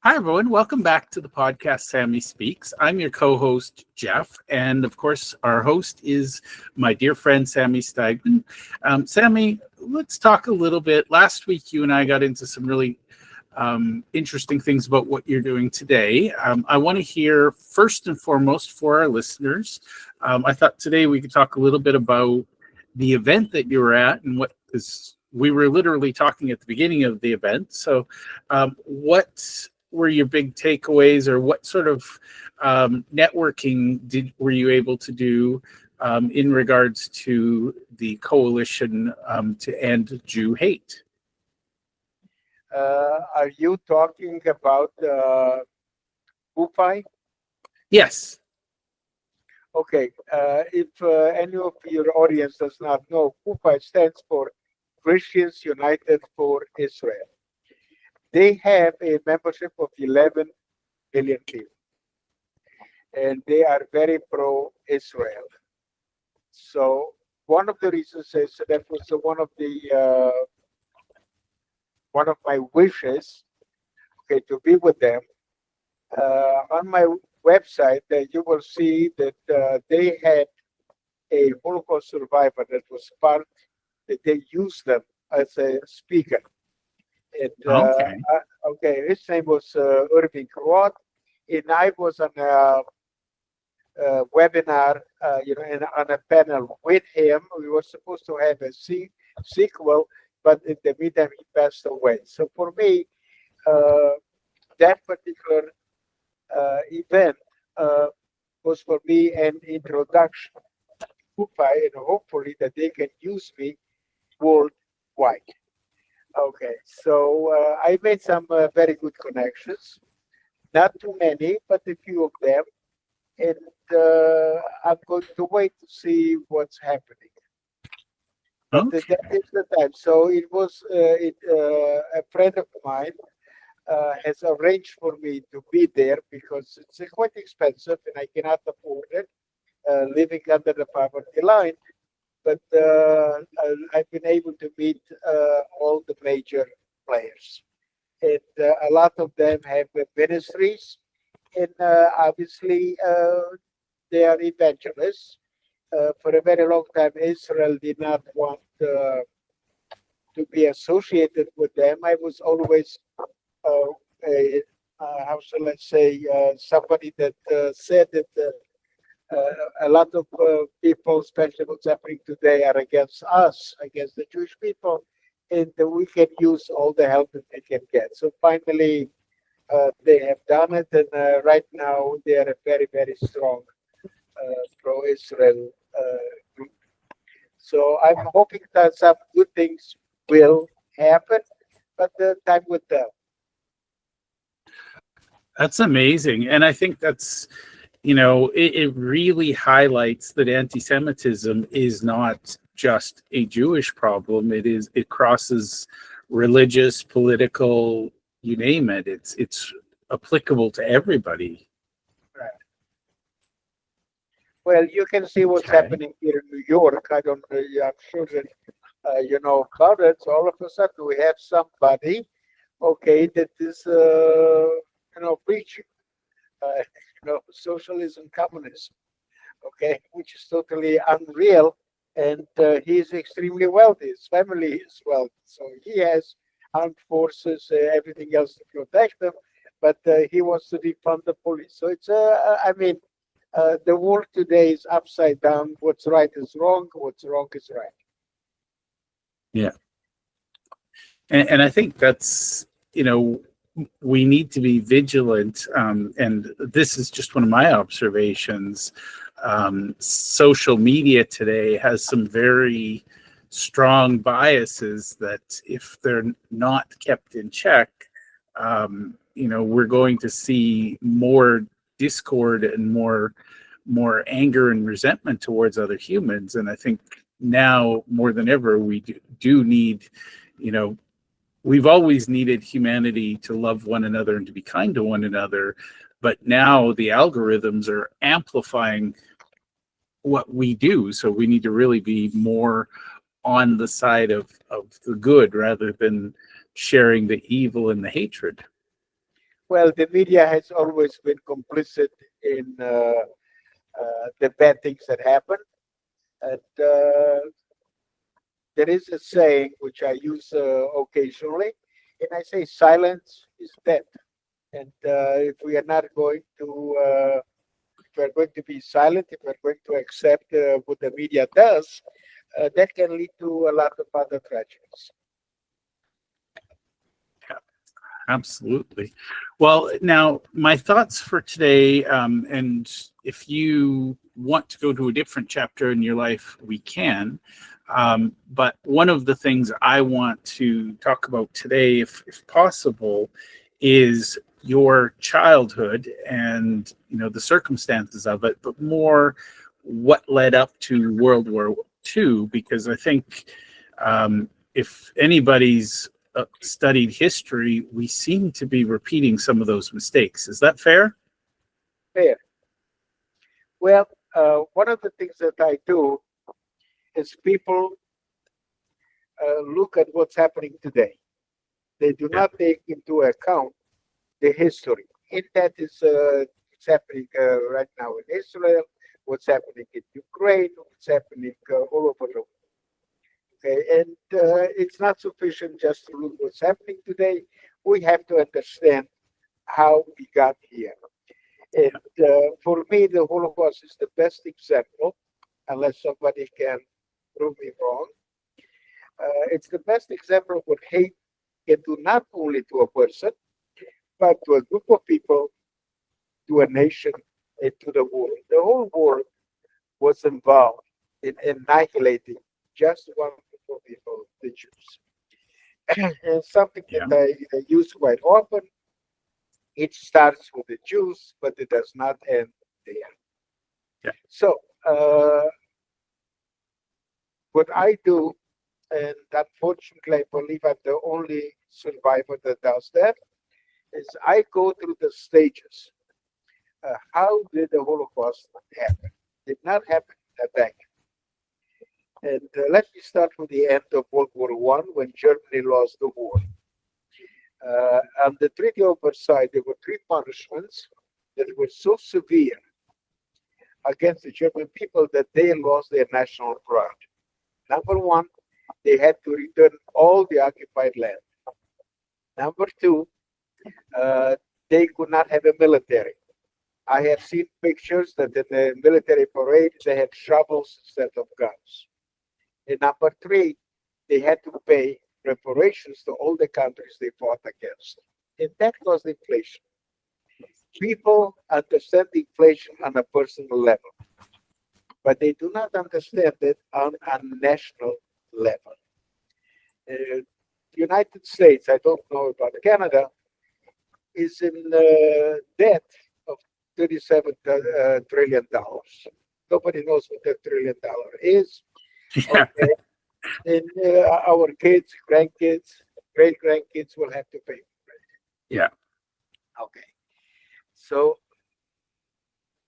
Hi, everyone. Welcome back to the podcast, Sami Speaks. I'm your co-host, Jeff. And of course, our host is my dear friend, Sami Steigmann. Sami, let's talk a little bit. Last week, you and I got into some really interesting things about what you're doing today. I want to hear first and foremost for our listeners. I thought today we could talk a little bit about the event that you were at and what is. We were literally talking at the beginning of the event. So, what were your big takeaways, or what sort of networking were you able to do in regards to the coalition to end Jew hate? Are you talking about UFI? Yes. Okay. If any of your audience does not know, UFI stands for Christians United for Israel. They have a membership of 11 million people, and they are very pro-Israel. So one of the reasons is that was one of my wishes, okay, to be with them. On my website, you will see that they had a Holocaust survivor that was part, that they used them as a speaker. And, Okay. okay, his name was Irving Roth, and I was on a webinar, and on a panel with him. We were supposed to have a sequel, but in the meantime, he passed away. So for me, that particular event was for me an introduction to UPA, and hopefully that they can use me worldwide. Okay, so I made some very good connections, not too many, but a few of them, and I'm going to wait to see what's happening. But Okay. that is the time. So it was a friend of mine has arranged for me to be there because it's quite expensive and I cannot afford it, living under the poverty line. But I've been able to meet all the major players. And a lot of them have ministries, and obviously they are evangelists. For a very long time, Israel did not want to be associated with them. I was always, how shall I say, somebody that said that a lot of people, especially what's happening today, are against us, against the Jewish people, and we can use all the help that they can get. So finally, they have done it, and right now they are a very, very strong pro-Israel group. So I'm hoping that some good things will happen, but the time will tell. That's amazing. And I think that's, it really highlights that anti-Semitism is not just a Jewish problem. It crosses religious, political, you name it. It's applicable to everybody. Right. Well, you can see what's Okay. happening here in New York. I don't know. I'm sure that you know about it. So all of a sudden, we have somebody, okay, that is, preaching, socialism, communism, okay, which is totally unreal. And he's extremely wealthy. His family is wealthy, so he has armed forces, everything else to protect them. But he wants to defund the police. So it's, the world today is upside down. What's right is wrong. What's wrong is right. Yeah. And I think that's, we need to be vigilant. And this is just one of my observations. Social media today has some very strong biases that if they're not kept in check, we're going to see more discord and more anger and resentment towards other humans. And I think now more than ever, we do need, we've always needed humanity to love one another and to be kind to one another. But now the algorithms are amplifying what we do. So we need to really be more on the side of the good rather than sharing the evil and the hatred. Well, the media has always been complicit in the bad things that happen. And there is a saying which I use occasionally, and I say silence is death. And if we are not going to, if we're going to be silent, if we're going to accept what the media does, that can lead to a lot of other tragedies. Absolutely. Well, now my thoughts for today, and if you want to go to a different chapter in your life, we can. But one of the things I want to talk about today, if possible, is your childhood and the circumstances of it, but more what led up to World War II, because I think if anybody's studied history, we seem to be repeating some of those mistakes. Is that fair? Fair. Well, one of the things that I do is people look at what's happening today. They do not take into account the history. And that is it's happening right now in Israel, what's happening in Ukraine, what's happening all over the world. Okay, and it's not sufficient just to look what's happening today. We have to understand how we got here. And for me, the Holocaust is the best example, unless somebody can prove me wrong. It's the best example of what hate can do not only to a person, but to a group of people, to a nation, and to the world. The whole world was involved in annihilating just one group of people, the Jews. And something that I use quite often, it starts with the Jews, but it does not end there. Yeah. So, what I do, and unfortunately, I believe I'm the only survivor that does that, is I go through the stages. How did the Holocaust happen? It did not happen in a vacuum. And let me start with the end of World War I, when Germany lost the war. On the Treaty of Versailles, there were three punishments that were so severe against the German people that they lost their national pride. Number one, they had to return all the occupied land. Number two, they could not have a military. I have seen pictures that in the military parade, they had shovels instead of guns. And number three, they had to pay reparations to all the countries they fought against. And that caused inflation. People understand inflation on a personal level, but they do not understand it on a national level. The United States, I don't know about Canada, is in debt of $37 trillion. Nobody knows what that $1 trillion is. Yeah. Okay. And our kids, grandkids, great grandkids will have to pay for it. Yeah. Okay. So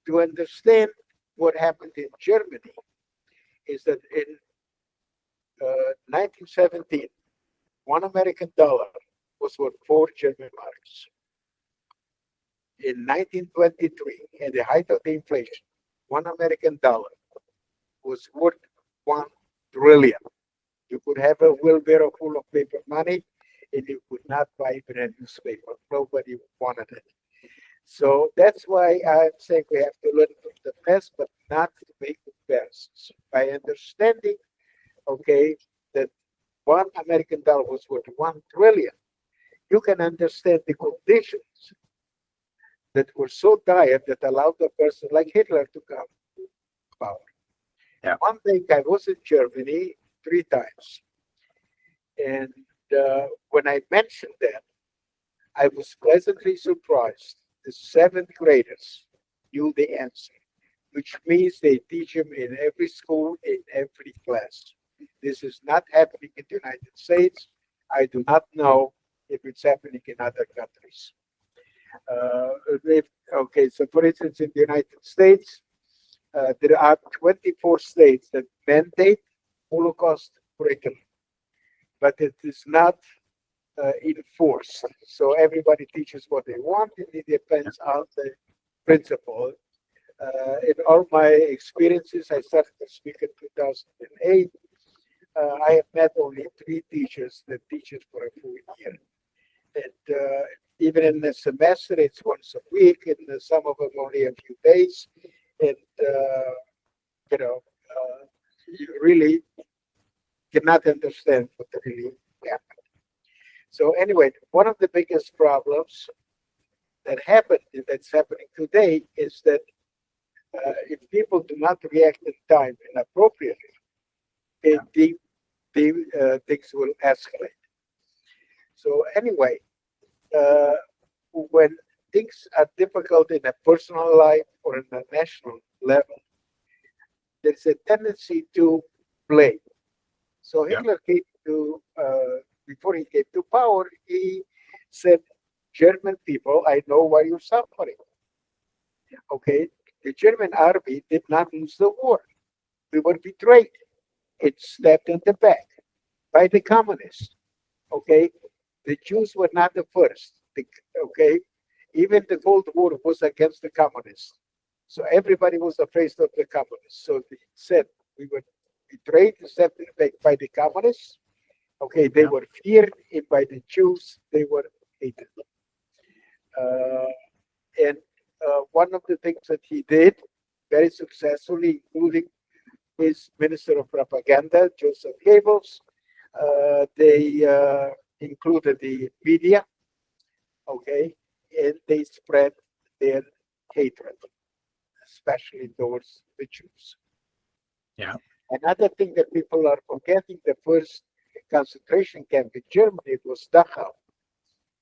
to understand what happened in Germany is that in 1917, $1 was worth 4 German marks. In 1923, at the height of the inflation, $1 was worth 1 trillion. You could have a wheelbarrow full of paper money, and you could not buy even a newspaper. Nobody wanted it. So that's why I'm saying we have to learn from the past, but not to make comparisons. By understanding, okay, that $1 was worth 1 trillion, you can understand the conditions that were so dire that allowed a person like Hitler to come to power. Yeah. One thing, I was in Germany 3 times. And when I mentioned that, I was pleasantly surprised. The 7th graders knew the answer, which means they teach them in every school, in every class. This is not happening in the United States. I do not know if it's happening in other countries. Okay, so for instance, in the United States, there are 24 states that mandate Holocaust curriculum, but it is not enforced. So everybody teaches what they want, and it depends on the principal. In all my experiences, I started to speak in 2008. I have met only 3 teachers that teaches for a full year. And even in the semester, it's once a week, and some of them only a few days. And, you know, you really cannot understand what really happened. So anyway, one of the biggest problems that's happening today is that if people do not react in time and appropriately, things will escalate. So anyway, when things are difficult in a personal life or in a national level, there's a tendency to blame. So Hitler came to, before he came to power, he said, German people, I know why you're suffering. Okay, the German army did not lose the war. We were betrayed. It stabbed in the back by the communists. Okay, the Jews were not the first. Okay, even the Cold War was against the communists. So everybody was afraid of the communists. So they said we were betrayed, stabbed in the back by the communists. Okay, they were feared, and by the Jews, they were hated. And one of the things that he did very successfully, including his Minister of Propaganda, Joseph Goebbels, they included the media, okay, and they spread their hatred, especially towards the Jews. Yeah. Another thing that people are forgetting, the first concentration camp in Germany, it was Dachau.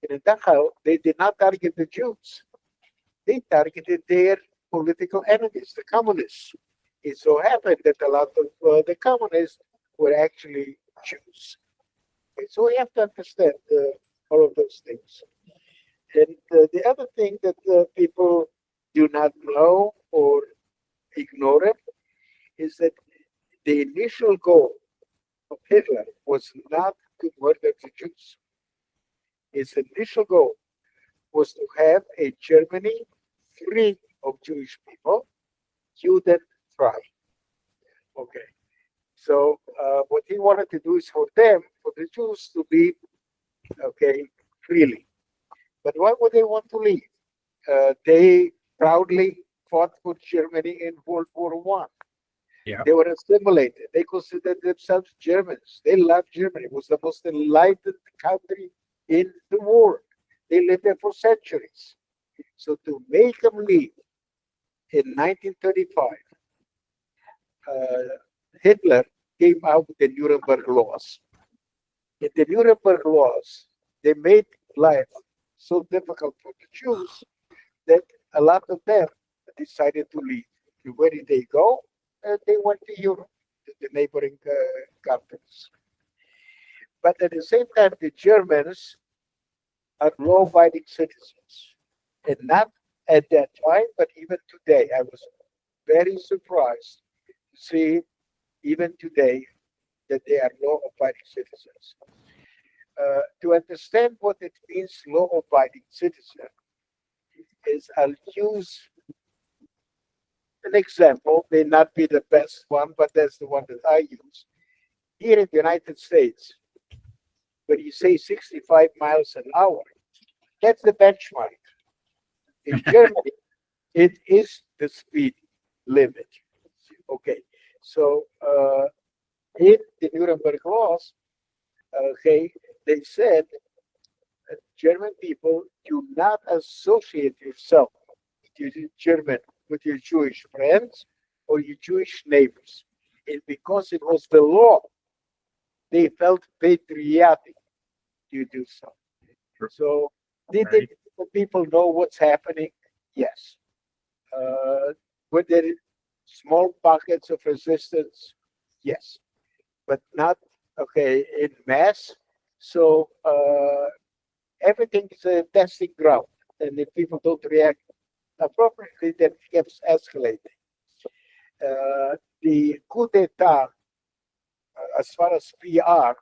And in Dachau, they did not target the Jews. They targeted their political enemies, the communists. It so happened that a lot of the communists were actually Jews. Okay, so we have to understand all of those things. And the other thing that people do not know or ignore it is that the initial goal of Hitler was not to murder the Jews. His initial goal was to have a Germany free of Jewish people, Judenfrei. Okay. So what he wanted to do is for them, for the Jews to live, okay, freely. But why would they want to leave? They proudly fought for Germany in World War One. Yeah. They were assimilated. They considered themselves Germans. They loved Germany. It was the most enlightened country in the world. They lived there for centuries. So to make them leave in 1935, Hitler came out with the Nuremberg laws. In the Nuremberg laws, they made life so difficult for the Jews that a lot of them decided to leave. And where did they go? They went to Europe, to the neighboring countries. But at the same time, the Germans are law-abiding citizens. And not at that time, but even today. I was very surprised to see, even today, that they are law-abiding citizens. To understand what it means, law-abiding citizen, is I'll use an example, may not be the best one, but that's the one that I use. Here in the United States, when you say 65 miles an hour, that's the benchmark. In Germany, it is the speed limit. Okay, so in the Nuremberg laws, okay, they said that German people do not associate yourself with your German, with your Jewish friends or your Jewish neighbors. And because it was the law, they felt patriotic to do so. So did the people know what's happening? Yes. Were there small pockets of resistance? Yes, but not okay in mass. So everything is a testing ground, and if people don't react appropriately, then it keeps escalating. The coup d'état, as far as PR,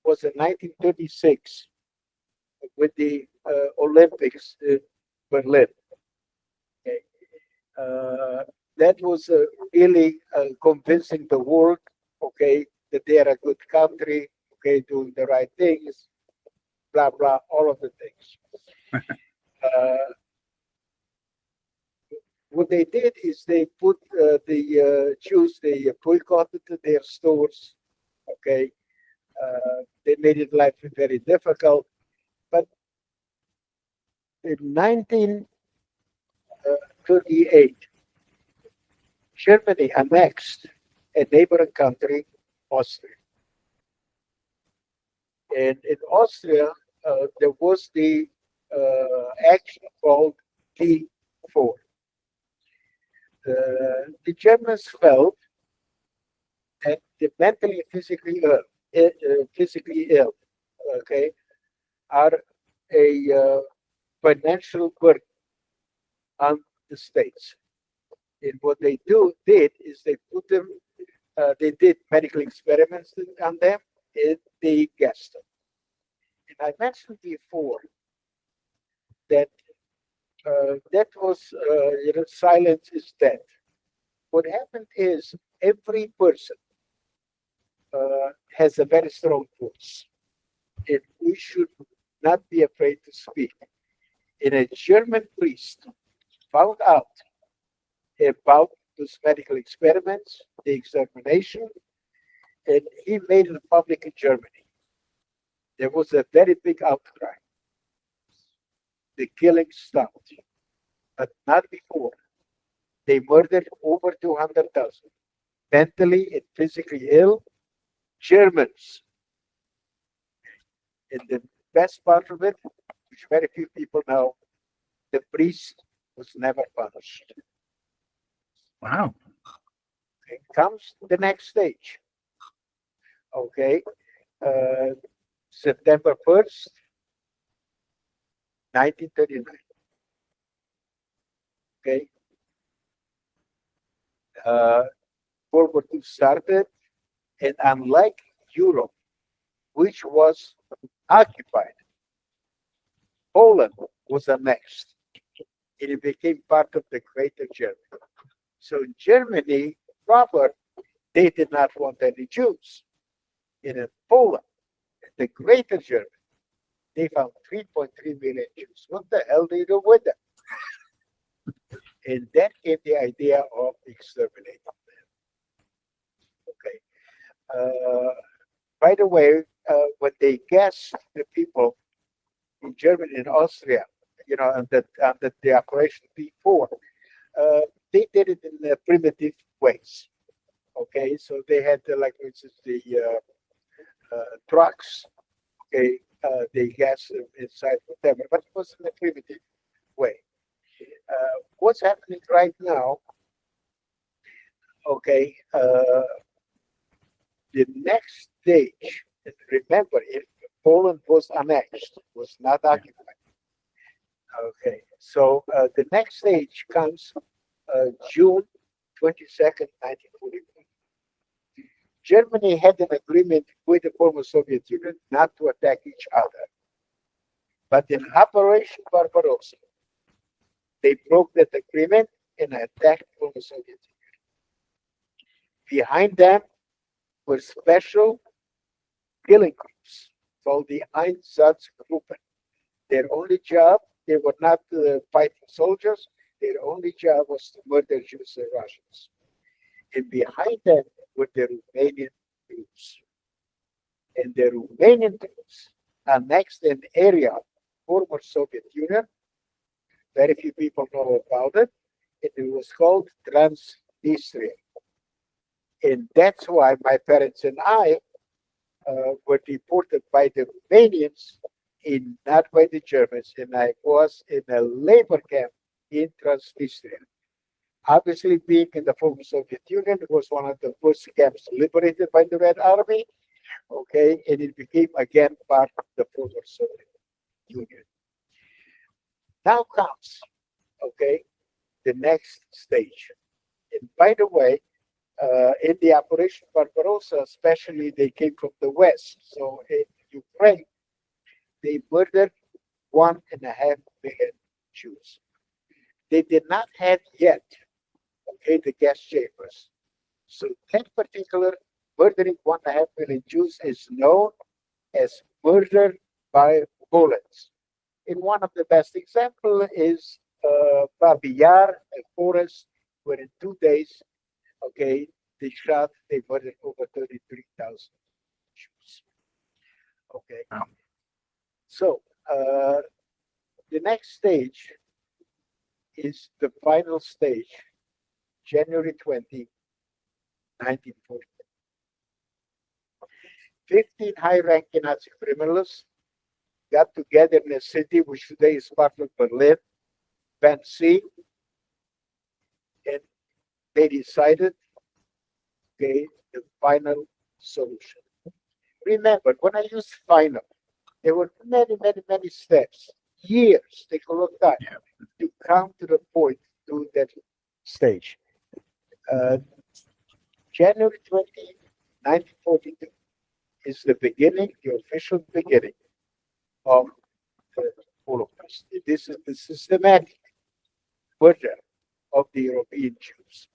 was in 1936 with the Olympics in Berlin. Okay. That was really convincing the world, okay, that they are a good country, okay, doing the right things, blah blah, all of the things. Uh, what they did is they put the Jews, they boycotted their stores, okay. They made it life very difficult. But in 1938, Germany annexed a neighboring country, Austria. And in Austria, there was the action called T4. The Germans felt that the mentally and physically ill, okay, are a financial burden on the states. And what they did is they put them, they did medical experiments on them, and they gassed them. And I mentioned before that that was, silence is death. What happened is every person has a very strong voice, and we should not be afraid to speak. And a German priest found out about those medical experiments, the extermination, and he made it public in Germany. There was a very big outcry. The killing stopped, but not before. They murdered over 200,000 mentally and physically ill Germans. And the best part of it, which very few people know, the priest was never punished. Wow. Okay, comes the next stage. Okay, September 1st, 1939. Okay, World War II started, and unlike Europe, which was occupied, Poland was annexed, and it became part of the Greater Germany. So Germany proper, they did not want any Jews. And in Poland, the Greater Germany, they found 3.3 million Jews. What the hell do you do with them? And that came the idea of exterminating them. Okay. By the way, when they gassed the people in Germany and Austria, under the Operation P4, they did it in primitive ways. Okay, so they had like, for instance, the trucks. Okay, they gas inside whatever, but it was in a primitive way. What's happening right now? Okay, the next stage. Remember, if Poland was annexed, was not occupied. Okay, so the next stage comes June 22nd, 1941. Germany had an agreement with the former Soviet Union not to attack each other. But in Operation Barbarossa, they broke that agreement and attacked the former Soviet Union. Behind them were special killing groups called the Einsatzgruppen. Their only job, they were not fighting soldiers, their only job was to murder Jews and Russians. And behind them were the Romanian troops. And the Romanian troops annexed an area of former Soviet Union. Very few people know about it. And it was called Transnistria. And that's why my parents and I were deported by the Romanians and not by the Germans. And I was in a labor camp in Transnistria. Obviously, being in the former Soviet Union, it was one of the first camps liberated by the Red Army. Okay, and it became again part of the former Soviet Union. Now comes, okay, the next stage. And by the way, in the Operation Barbarossa, especially, they came from the West. So in Ukraine, they murdered 1.5 million Jews. They did not have yet, the gas chambers. So that particular murdering 1.5 million Jews is known as murder by bullets. And one of the best example is Babi Yar, a forest where in 2 days, they murdered over 33,000 Jews. Okay. Wow. So the next stage is the final stage, January 20, 1940. 15 high-ranking Nazi criminals got together in a city which today is part of Berlin, Wannsee, and they decided, the final solution. Remember, when I use final, there were many, many, many steps, years, take a long time to come to the point, to that stage. January 20, 1942 is the beginning, the official beginning of the Holocaust. This is the systematic murder of the European Jews.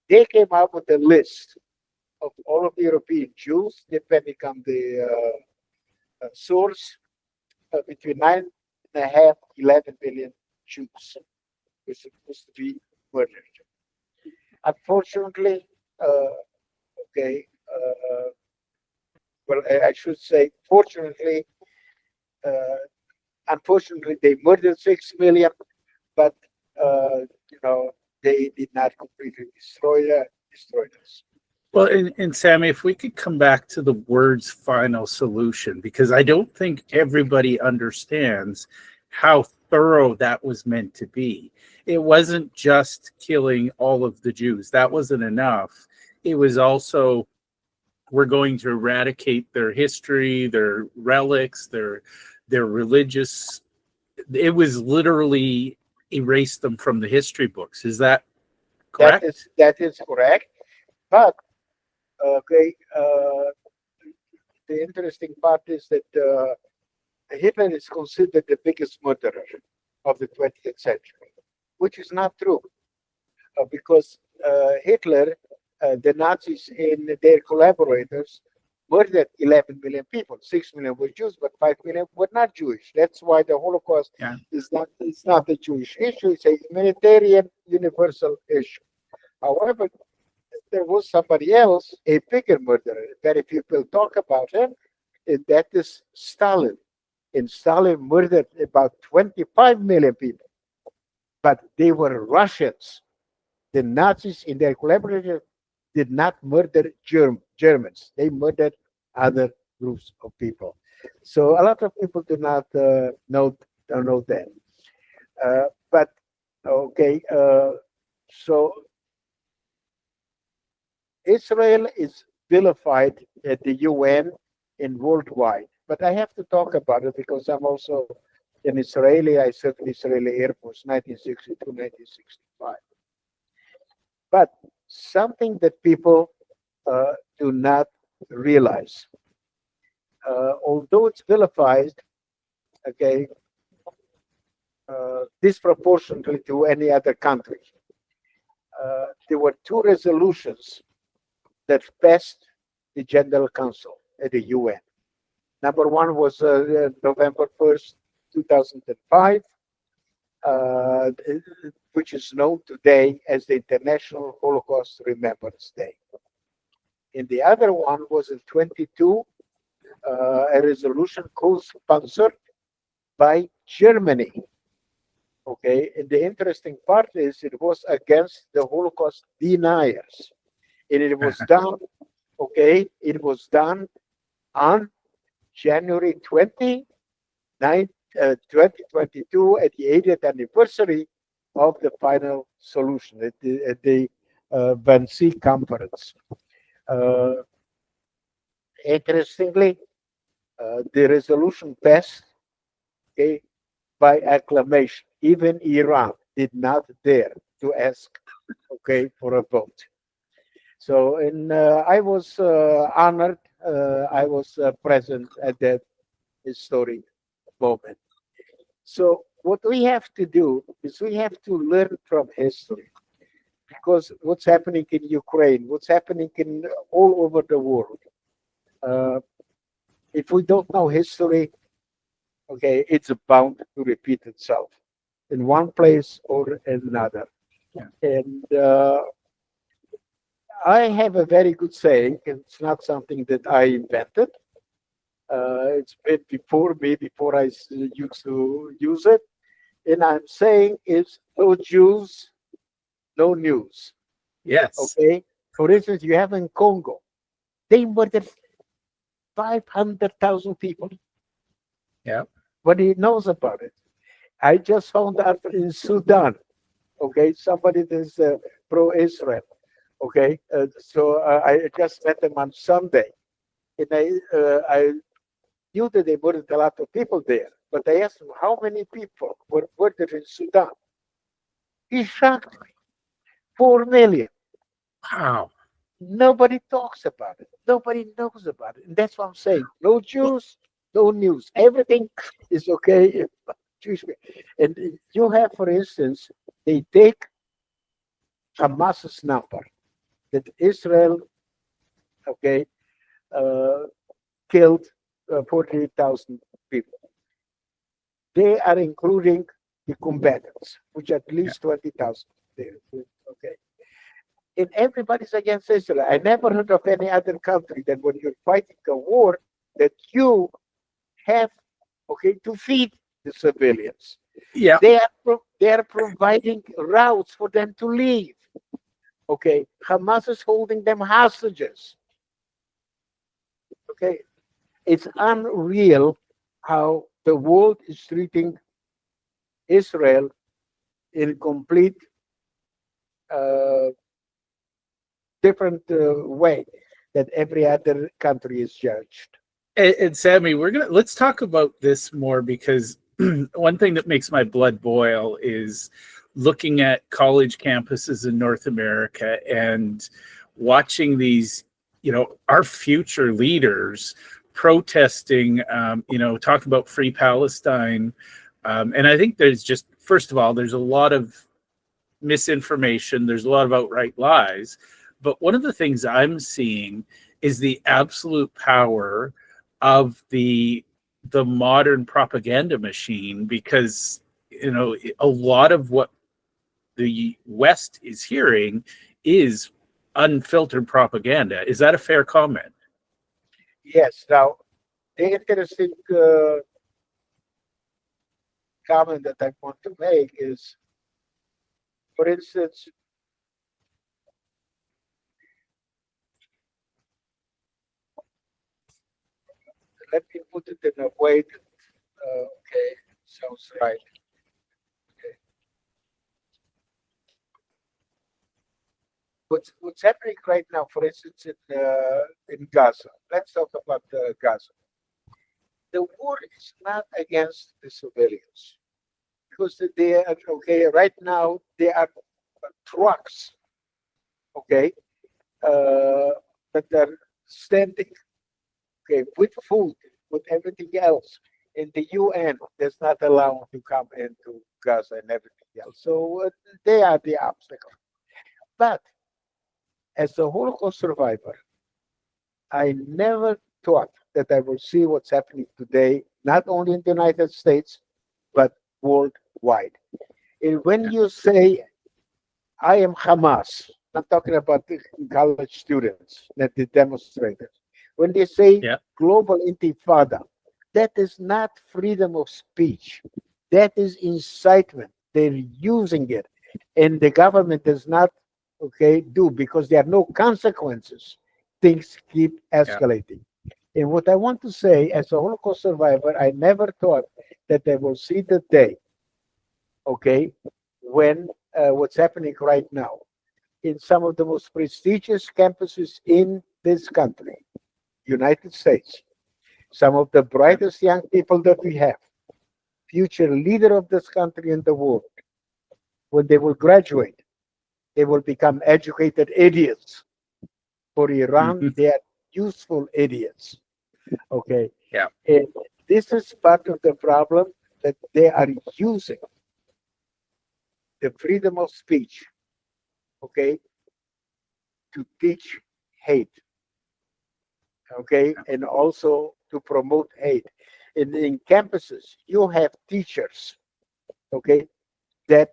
They came up with a list of all of the European Jews, depending on the source, between 9.5, 11 million Jews were supposed to be murdered. Unfortunately, I should say, fortunately, unfortunately, they murdered 6 million, but they did not completely destroy us. Well, and Sammy, if we could come back to the words final solution, because I don't think everybody understands how thorough that was meant to be. It wasn't just killing all of the Jews. That wasn't enough. It was also, we're going to eradicate their history, their relics, their religious. It was literally erase them from the history books. Is that correct? That is correct. But the interesting part is that Hitler is considered the biggest murderer of the 20th century, which is not true, because Hitler, the Nazis and their collaborators murdered 11 million people. 6 million were Jews, but 5 million were not Jewish. That's why the Holocaust is not a Jewish issue. It's a humanitarian universal issue. However, there was somebody else, a bigger murderer. Very few people talk about him, and that is Stalin. And Stalin murdered about 25 million people. But they were Russians. The Nazis and their collaborators did not murder Germans. They murdered other groups of people. So a lot of people do not know that. But so Israel is vilified at the UN and worldwide. But I have to talk about it because I'm also an Israeli. I served in the Israeli Air Force 1962, 1965. But something that people do not realize, although it's vilified, disproportionately to any other country, there were two resolutions that passed the General Council at the UN. Number one was November 1st, 2005, which is known today as the International Holocaust Remembrance Day. And the other one was in 22, a resolution co-sponsored by Germany. And the interesting part is it was against the Holocaust deniers. And it was done, it was done on January 20, 2022, at the 80th anniversary of the final solution at the Wannsee conference. Interestingly, the resolution passed by acclamation. Even Iran did not dare to ask for a vote. So, and I was honored. I was present at that historic moment. So what we have to do is we have to learn from history, because what's happening in Ukraine, what's happening in all over the world. Uh, if we don't know history, okay, it's bound to repeat itself in one place or another. Yeah. And I have a very good saying. It's not something that I invented. It's been before me, before I used to use it. And I'm saying is no Jews, no news. Yes. Okay. For instance, you have in Congo, they murdered 500,000 people. Yeah. Nobody knows about it. I just found out in Sudan. Okay, somebody that's pro-Israel. Okay, so I just met them on Sunday, and I knew that they murdered a lot of people there. But I asked him how many people were murdered in Sudan. He shocked me. 4 million. Wow. Nobody talks about it. Nobody knows about it. And that's what I'm saying. No Jews, no news. Everything is okay if Jewish. And you have, for instance, they take Hamas's number that Israel, okay, uh, killed 48,000 people. They are including the combatants, which at least 20,000 there. Okay. And everybody's against Israel. I never heard of any other country that when you're fighting a war, that you have, okay, to feed the civilians. Yeah. They are providing routes for them to leave. Okay, Hamas is holding them hostages. Okay, it's unreal how the world is treating Israel in complete uh, different way that every other country is judged. And Sammy, let's talk about this more, because one thing that makes my blood boil is looking at college campuses in North America and watching these, our future leaders protesting, talking about free Palestine. And I think there's just, first of all, there's a lot of misinformation, there's a lot of outright lies. But one of the things I'm seeing is the absolute power of the modern propaganda machine, because a lot of what the West is hearing is unfiltered propaganda. Is that a fair comment? Yes. Now, the interesting comment that I want to make is, for instance, let me put it in a way that, okay, sounds right. Okay. What's happening right now, for instance, in Gaza? Let's talk about Gaza. The war is not against the civilians, because they are okay right now. They are trucks, okay, uh, that are standing, okay, with food, with everything else. And the UN does not allow them to come into Gaza and everything else. So they are the obstacle. But as a Holocaust survivor, I never thought that I would see what's happening today, not only in the United States, but worldwide. And when you say, I am Hamas, I'm talking about the college students, not the demonstrators. When they say Yeah. global intifada, that is not freedom of speech. That is incitement. They're using it. And the government does not, okay, do, because there are no consequences. Things keep Yeah. escalating. And what I want to say, as a Holocaust survivor, I never thought that I will see the day, okay, when what's happening right now in some of the most prestigious campuses in this country, United States, some of the brightest young people that we have, future leader of this country and the world, when they will graduate, they will become educated idiots. For Iran, Mhm. they are useful idiots. Okay. Yeah. And this is part of the problem that they are using the freedom of speech, okay, to teach hate, okay, and also to promote hate. In campuses, you have teachers, okay, that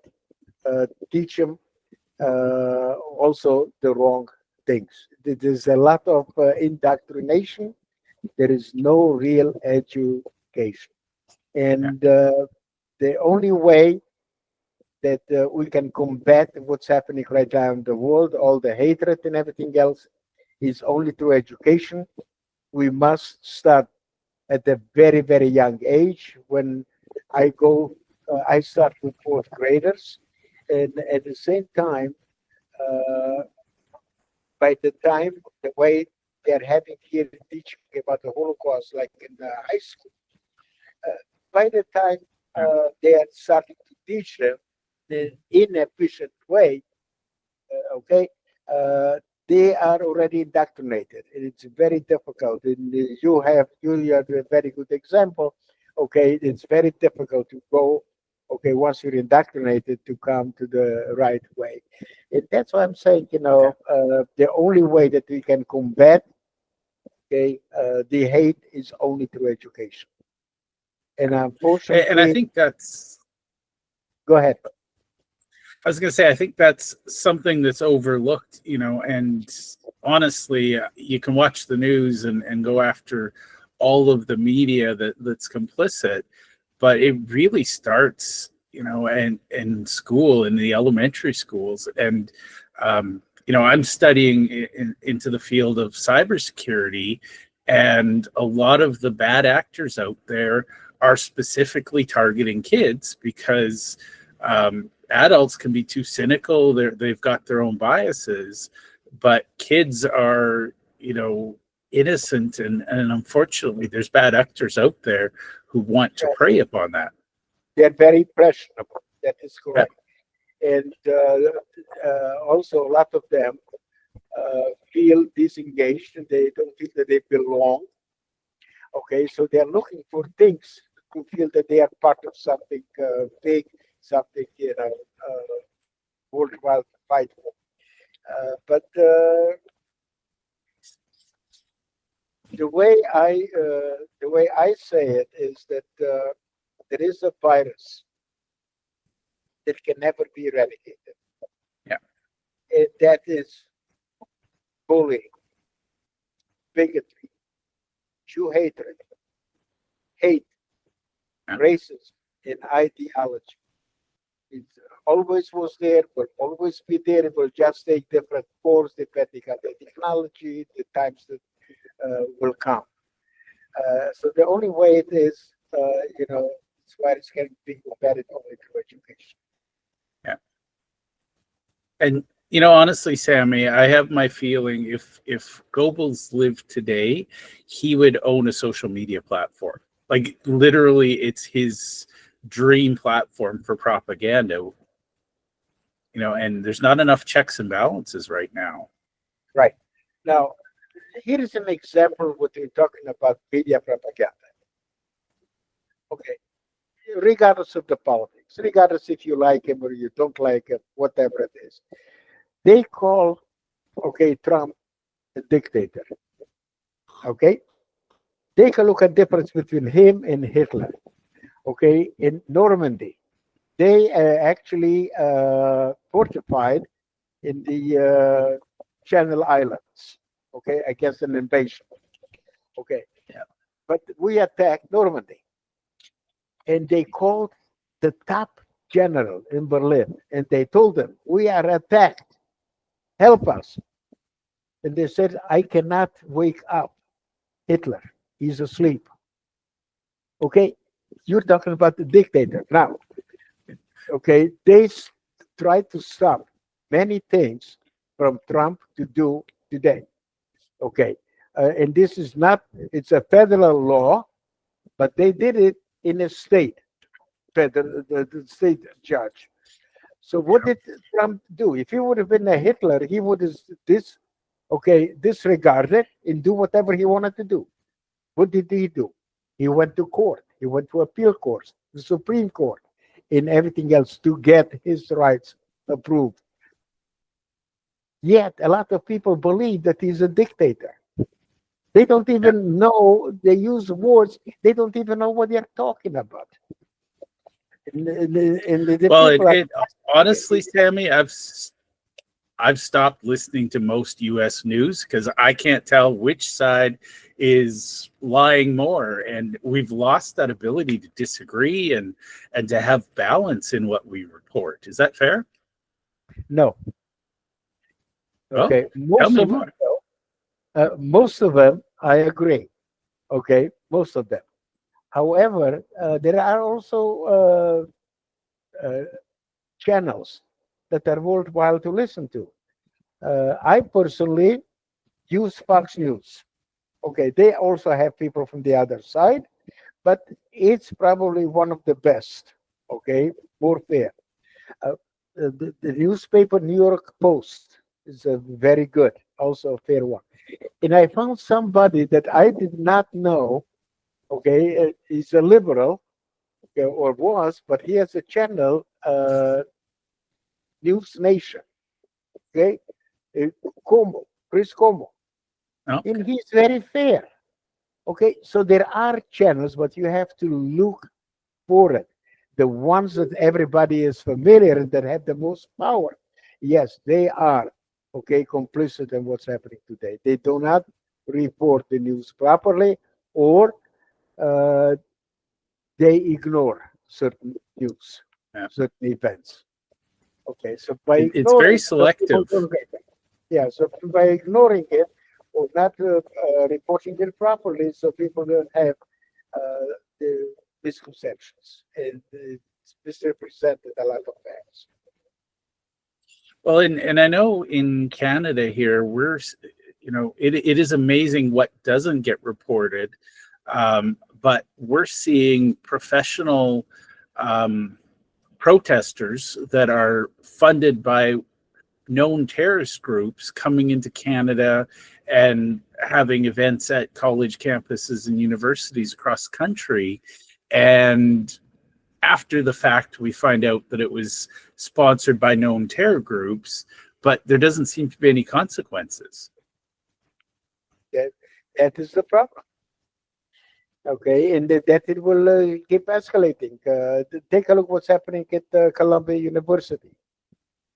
teach them also the wrong things. There's a lot of indoctrination. There is no real education. And the only way that we can combat what's happening right now in the world, all the hatred and everything else, is only through education. We must start at a very, very young age. When I start with fourth graders, and at the same time, uh, by the time the way they're having here teaching about the Holocaust, like in the high school, uh, by the time they are starting to teach them the inefficient way, okay, uh, they are already indoctrinated. It's very difficult. And you have a very good example. Okay, it's very difficult to go. Okay, once you're indoctrinated, to come to the right way. And that's why I'm saying, the only way that we can combat, okay, the hate is only through education. And And I unfortunately, think that's, go ahead. I was going to say, I think that's something that's overlooked, and honestly, you can watch the news and go after all of the media that's complicit, but it really starts, in school, in the elementary schools. And, I'm studying into the field of cybersecurity, and a lot of the bad actors out there are specifically targeting kids because, adults can be too cynical. They've got their own biases, but kids are, innocent, and unfortunately, there's bad actors out there who want to prey upon that. They're very impressionable. That is Yeah. correct. And also, a lot of them feel disengaged and they don't feel that they belong. Okay, so they're looking for things to feel that they are part of something big, something worthwhile to fight for. But the way I say it is that there is a virus that can never be eradicated. Yeah. And that is bullying, bigotry, Jew hatred, hate, Yeah. racism, and ideology. It always was there, will always be there. It will just take different forms depending on the technology, the times that will come. So the only way it is, this virus can be combated only through education. Yeah. And honestly, Sami, I have my feeling if Goebbels lived today, he would own a social media platform. Like literally, it's his dream platform for propaganda. And there's not enough checks and balances right now. Right. Now, here is an example of what we're talking about media propaganda. Okay. Regardless of the politics, regardless if you like him or you don't like him, whatever it is, they call, okay, Trump a dictator. Okay. Take a look at the difference between him and Hitler. Okay. In Normandy, they actually fortified in the Channel Islands, okay, against an invasion. Okay. Yeah. But we attacked Normandy. And they called the top general in Berlin and they told them, we are attacked. Help us. And they said, I cannot wake up Hitler. He's asleep. Okay. You're talking about the dictator. Now, okay, they tried to stop many things from Trump to do today. Okay. And this is not, it's a federal law, but they did it in a state, the state judge. So what did Trump do? If he would have been a Hitler, he would have disregard it and do whatever he wanted to do. What did he do? He went to court. He went to appeal court. the Supreme Court, and everything else to get his rights approved. Yet a lot of people believe that he's a dictator. They don't even know, they use words, they don't even know what they're talking about. Well, honestly, Sami, I've stopped listening to most U.S. news because I can't tell which side is lying more, and we've lost that ability to disagree and to have balance in what we report. Is that fair? No. Okay. Well, tell me more. Most of them, I agree. Okay, most of them. However, there are also channels that are worthwhile to listen to. I personally use Fox News. Okay, they also have people from the other side, but it's probably one of the best. Okay, more fair. The newspaper New York Post is a very good, also a fair one. And I found somebody that I did not know. Okay, he's a liberal, okay, or was, but he has a channel, News Nation. Okay, Como, Chris Como, and he's very fair. Okay, so there are channels, but you have to look for it. The ones that everybody is familiar and that have the most power, yes, they are okay complicit in what's happening today. They do not report the news properly, or uh, they ignore certain news, certain events. Okay, so by it's very selective. Yeah, so by ignoring it or not reporting it properly, so people don't have the misconceptions, and it's misrepresented a lot of facts. Well, and I know in Canada here, we're, it is amazing what doesn't get reported, but we're seeing professional protesters that are funded by known terrorist groups coming into Canada and having events at college campuses and universities across the country. And after the fact, we find out that it was sponsored by known terror groups, but there doesn't seem to be any consequences. That is the problem. Okay, and that it will keep escalating. Take a look what's happening at Columbia University.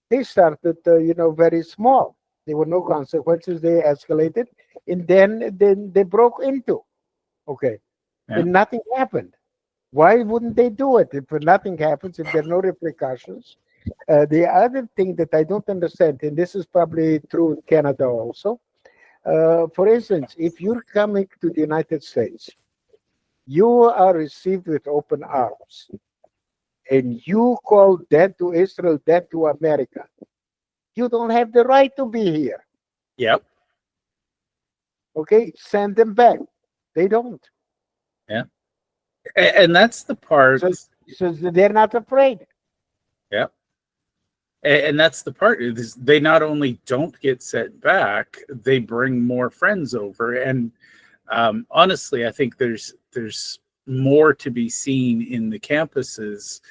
They started, very small. There were no consequences. They escalated, and then they broke into. Okay, and nothing happened. Why wouldn't they do it if nothing happens? If there are no repercussions. The other thing that I don't understand, and this is probably true in Canada also. For instance, if you're coming to the United States, you are received with open arms, and you call dead to Israel, dead to America. You don't have the right to be here. Yep. Okay, send them back. They don't. Yeah. And that's the part. So they're not afraid. Yeah. And that's the part. They not only don't get sent back, they bring more friends over. And honestly, I think there's more to be seen in the campuses.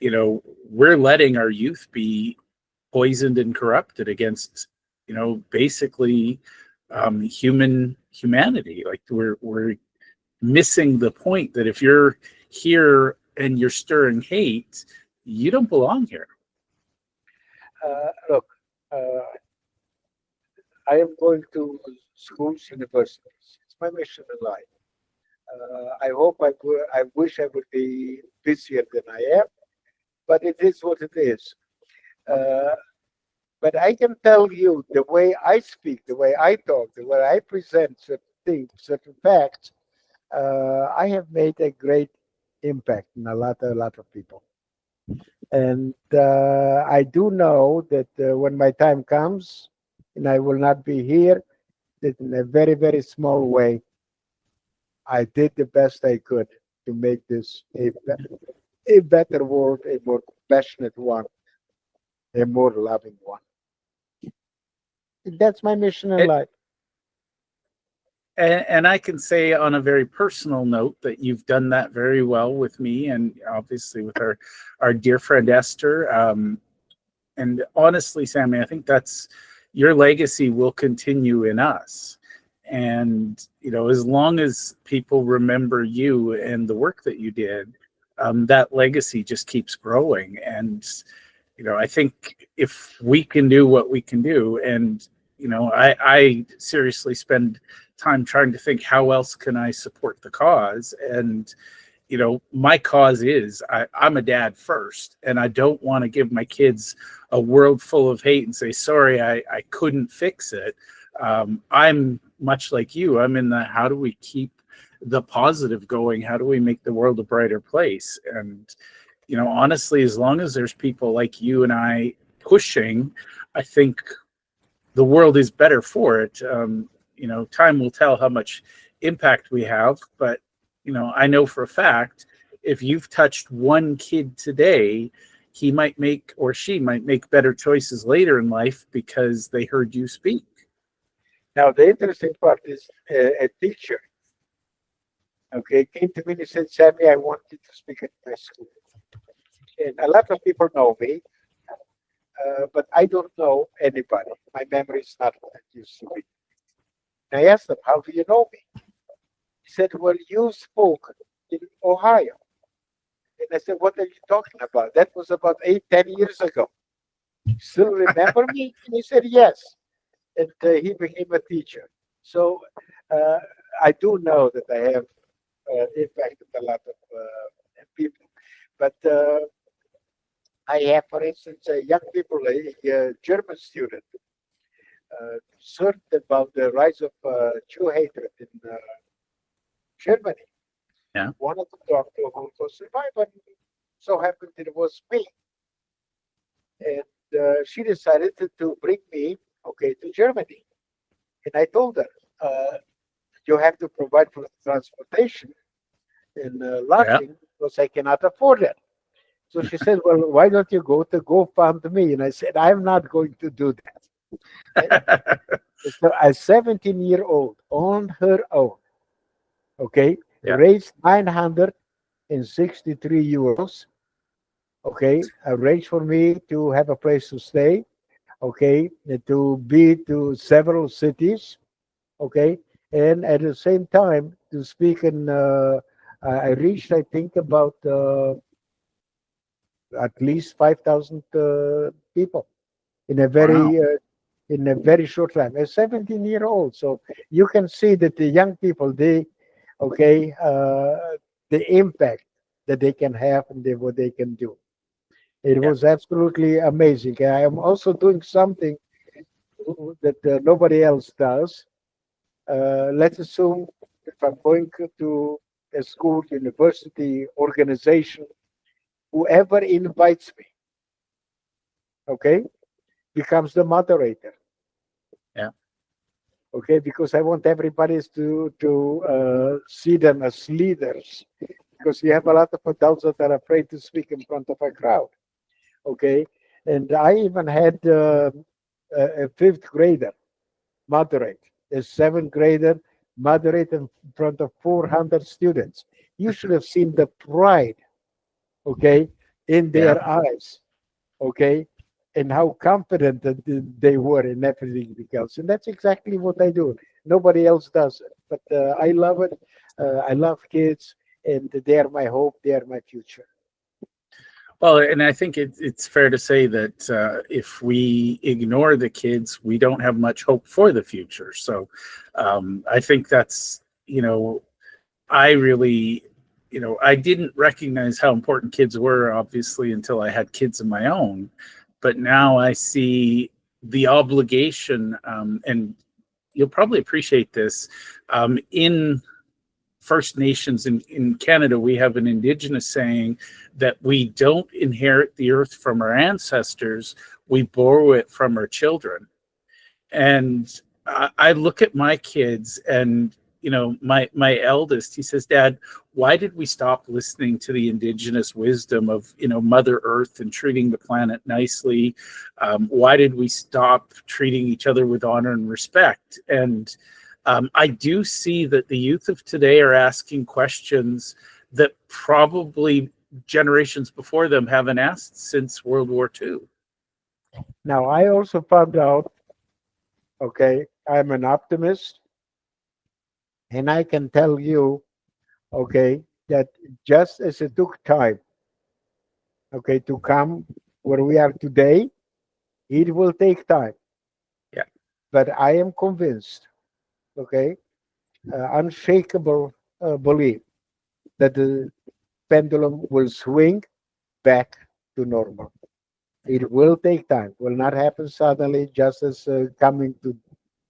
We're letting our youth be poisoned and corrupted against, basically humanity. Like we're missing the point that if you're here and you're stirring hate, you don't belong here. Look, I am going to schools, universities. It's my mission in life. I wish I would be busier than I am, but it is what it is. But I can tell you the way I speak, the way I talk, the way I present certain things, certain facts, I have made a great impact in a lot of people. And I do know that when my time comes and I will not be here, that in a very, very small way, I did the best I could to make this a better world, a more passionate one, a more loving one. That's my mission in life. And I can say on a very personal note that you've done that very well with me, and obviously with our dear friend Esther. And honestly, Sammy, I think that's your legacy will continue in us. And as long as people remember you and the work that you did, that legacy just keeps growing. And I think if we can do what we can do, and I seriously spend time trying to think how else can I support the cause. And my cause is I'm a dad first, and I don't want to give my kids a world full of hate and say, sorry, I couldn't fix it. I'm much like you. I'm in the how do we keep the positive going? How do we make the world a brighter place? And honestly, as long as there's people like you and I pushing, I think the world is better for it. Time will tell how much impact we have, but I know for a fact, if you've touched one kid today, he might make, or she might make, better choices later in life because they heard you speak. Now, the interesting part is a teacher, came to me and said, Sammy, I want you to speak at my school. And a lot of people know me, but I don't know anybody. My memory is not what it used to be. And I asked them, how do you know me? He said, well, you spoke in Ohio. And I said, what are you talking about? That was about 8-10 years ago. You still remember me? And he said, yes. And he became a teacher. So I do know that I have impacted a lot of people. But I have, for instance, young people, a German student, concerned about the rise of Jew hatred in Germany. Yeah. Wanted to talk to a Holocaust survivor. So happened it was me. And she decided to bring me, to Germany. And I told her, you have to provide for transportation and lodging because I cannot afford it. So she said, well, why don't you go to GoFundMe? And I said, I'm not going to do that. So a 17-year-old on her own, raised 963 euros, arranged for me to have a place to stay, to be to several cities, and at the same time to speak in, I reached, I think, about at least 5,000 people in a very short time. A 17-year-old, so you can see that the young people, the impact that they can have and what they can do. It was absolutely amazing. I am also doing something that nobody else does. Let's assume if I'm going to a school, university, organization, whoever invites me, becomes the moderator. Yeah. Because I want everybody to see them as leaders. Because you have a lot of adults that are afraid to speak in front of a crowd. And I even had a fifth grader moderate, a seventh grader moderate in front of 400 students. You should have seen the pride, in their eyes, and how confident that they were in everything else. And that's exactly what I do. Nobody else does it, but I love it. I love kids, and they are my hope. They are my future. Well, and I think it's fair to say that if we ignore the kids, we don't have much hope for the future. So I think that's, I really, I didn't recognize how important kids were, obviously, until I had kids of my own. But now I see the obligation, and you'll probably appreciate this, in First Nations in Canada, we have an Indigenous saying that we don't inherit the earth from our ancestors, we borrow it from our children. And I look at my kids and, my eldest, he says, Dad, why did we stop listening to the Indigenous wisdom of, Mother Earth and treating the planet nicely? Why did we stop treating each other with honor and respect? And I do see that the youth of today are asking questions that probably generations before them haven't asked since World War II. Now, I also found out, okay, I'm an optimist, and I can tell you, okay, that just as it took time, okay, to come where we are today, it will take time. Yeah. But I am convinced, okay, unshakable belief that the pendulum will swing back to normal. It will take time. Will not happen suddenly. Just as coming to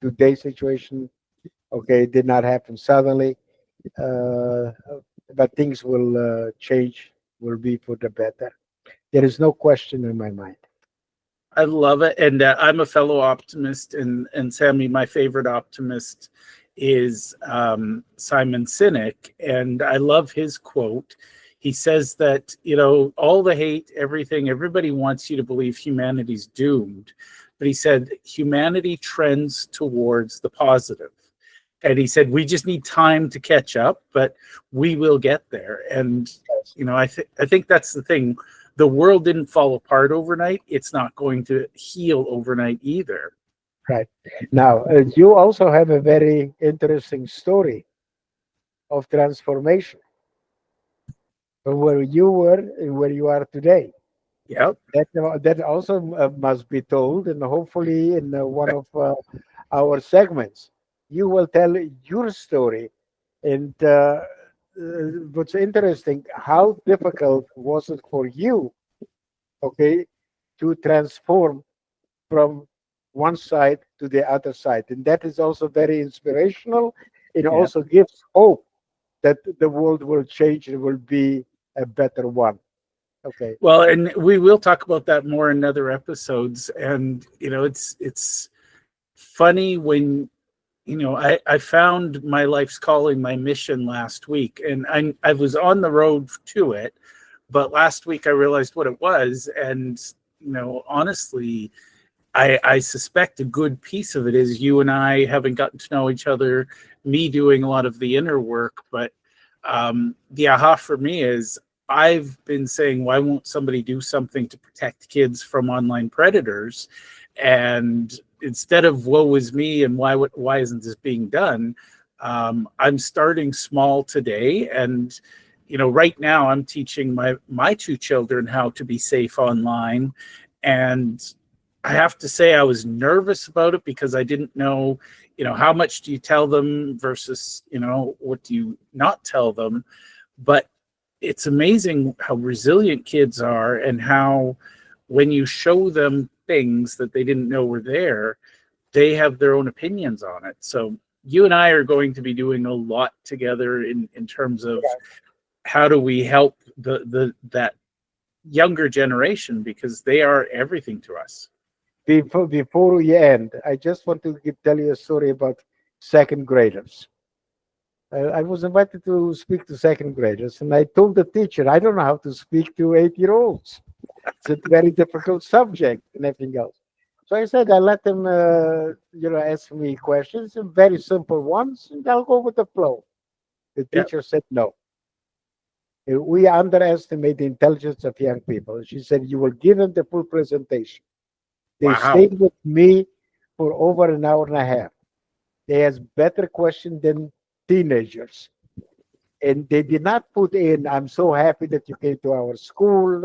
today's situation, okay, it did not happen suddenly. Uh, but things will change. Will be for the better. There is no question in my mind. I love it, and I'm a fellow optimist. And Sami, my favorite optimist is Simon Sinek, and I love his quote. He says that all the hate, everything, everybody wants you to believe humanity's doomed, but he said humanity trends towards the positive. And he said we just need time to catch up, but we will get there. And I think that's the thing. The world didn't fall apart overnight. It's not going to heal overnight either. Right. Now, you also have a very interesting story of transformation from where you were and where you are today. Yep. That also must be told, and hopefully in one of our segments, you will tell your story. And what's interesting, how difficult was it for you, okay, to transform from one side to the other side? And that is also very inspirational. It also gives hope that the world will change and will be a better one. Okay. Well, and we will talk about that more in other episodes. And it's funny when I found my life's calling, my mission last week, and I was on the road to it, but last week I realized what it was, and honestly, I suspect a good piece of it is you and I haven't gotten to know each other, me doing a lot of the inner work, but the aha for me is I've been saying, why won't somebody do something to protect kids from online predators? And instead of woe is me and why isn't this being done, I'm starting small today. And right now I'm teaching my two children how to be safe online. And I have to say I was nervous about it because I didn't know, how much do you tell them versus, what do you not tell them? But it's amazing how resilient kids are, and how when you show them things that they didn't know were there, they have their own opinions on it. So you and I are going to be doing a lot together in terms of how do we help that younger generation, because they are everything to us. Before we end, I just want to tell you a story about second graders. I was invited to speak to second graders, and I told the teacher, I don't know how to speak to 8-year-olds. It's a very difficult subject and everything else. So I said, I let them, ask me questions, very simple ones, and I'll go with the flow. The teacher said no. We underestimate the intelligence of young people. She said, you will give them the full presentation. They stayed with me for over an hour and a half. They asked better questions than teenagers. And they did not put in, I'm so happy that you came to our school,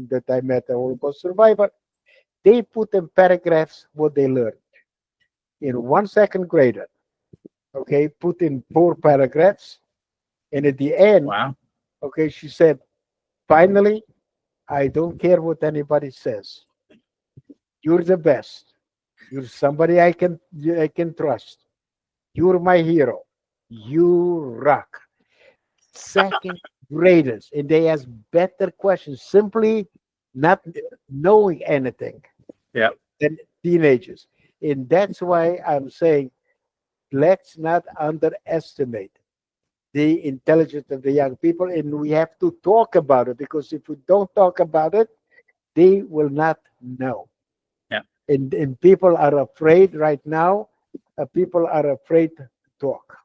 that I met a Holocaust survivor. They put in paragraphs what they learned. In one second grader, okay, put in 4 paragraphs. And at the end, okay, she said, finally, I don't care what anybody says. You're the best. You're somebody I can trust. You're my hero. You rock. Second graders, and they ask better questions, simply not knowing anything than teenagers. And that's why I'm saying, let's not underestimate the intelligence of the young people, and we have to talk about it, because if we don't talk about it, they will not know. And people are afraid right now. People are afraid talk,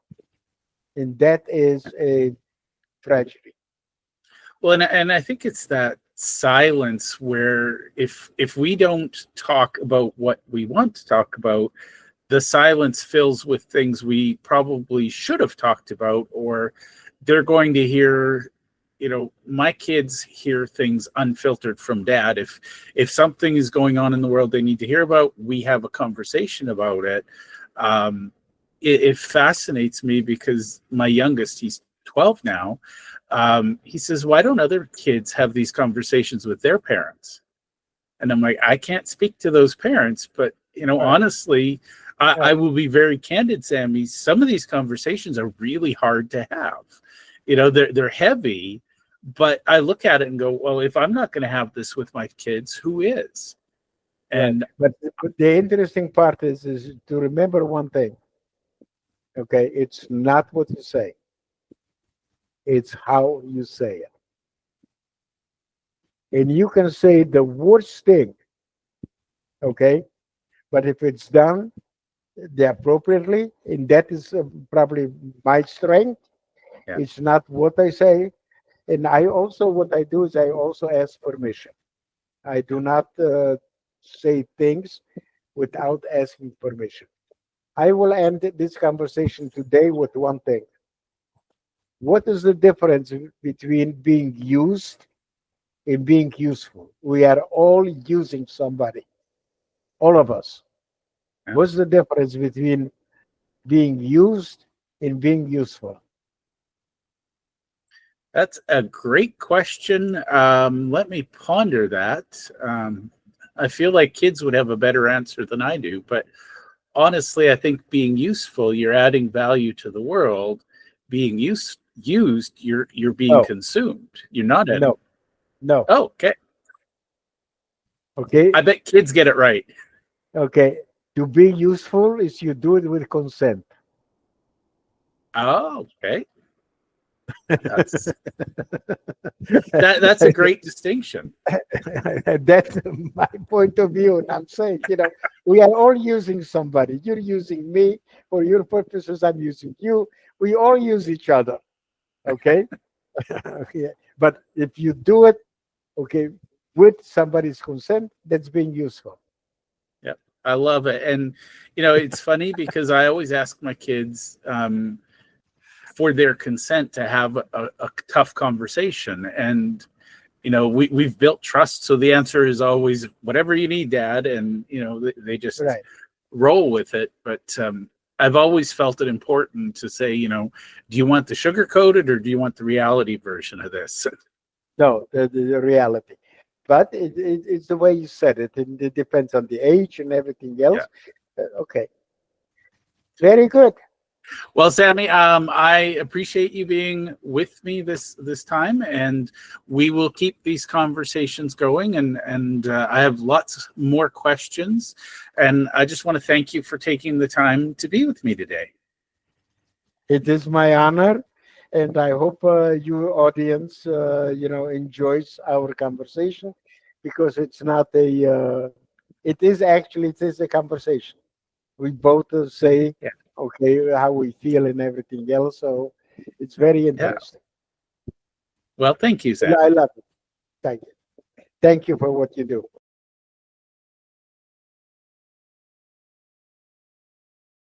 and that is a tragedy. Well, and I think it's that silence where if we don't talk about what we want to talk about, the silence fills with things we probably should have talked about, or they're going to hear, my kids hear things unfiltered from dad. If something is going on in the world they need to hear about, we have a conversation about it. It fascinates me because my youngest, he's 12 now. He says, why don't other kids have these conversations with their parents? And I'm like, I can't speak to those parents, but Right. honestly, Right. I will be very candid, Sammy. Some of these conversations are really hard to have. They're heavy, but I look at it and go, well, if I'm not going to have this with my kids, who is? Right. And But the interesting part is to remember one thing. Okay, it's not what you say; it's how you say it. And you can say the worst thing, okay, but if it's done the appropriately, and that is probably my strength. Yeah. It's not what I say, and what I do is I also ask permission. I do not say things without asking permission. I will end this conversation today with one thing. What is the difference between being used and being useful? We are all using somebody, all of us. Yeah. What's the difference between being used and being useful? That's a great question. Let me ponder that. I feel like kids would have a better answer than I do, but honestly, I think being useful, you're adding value to the world. Being used, you're being No, consumed. You're not adding. no, no. Oh, okay. Okay, I bet kids get it right. okay. To be useful is you do it with consent. Oh, okay. That's that's a great distinction. That's my point of view. And I'm saying, we are all using somebody. You're using me for your purposes. I'm using you. We all use each other. Okay. Okay. But if you do it, okay, with somebody's consent, that's being useful. Yeah, I love it. And it's funny because I always ask my kids for their consent to have a tough conversation. And we've built trust, so the answer is always whatever you need, Dad. And they just Right. roll with it. But I've always felt it important to say, do you want the sugar coated or do you want the reality version of this? No, the reality. But it's the way you said it, and it depends on the age and everything else. Okay. Very good. Well, Sammy, I appreciate you being with me this time, and we will keep these conversations going. And I have lots more questions, and I just want to thank you for taking the time to be with me today. It is my honor, and I hope your audience, enjoys our conversation, because it's not it is a conversation. We both say, Yeah. okay, how we feel and everything else. So it's very Yeah. interesting. Well, thank you, And Sammy. I love it. Thank you. Thank you for what you do.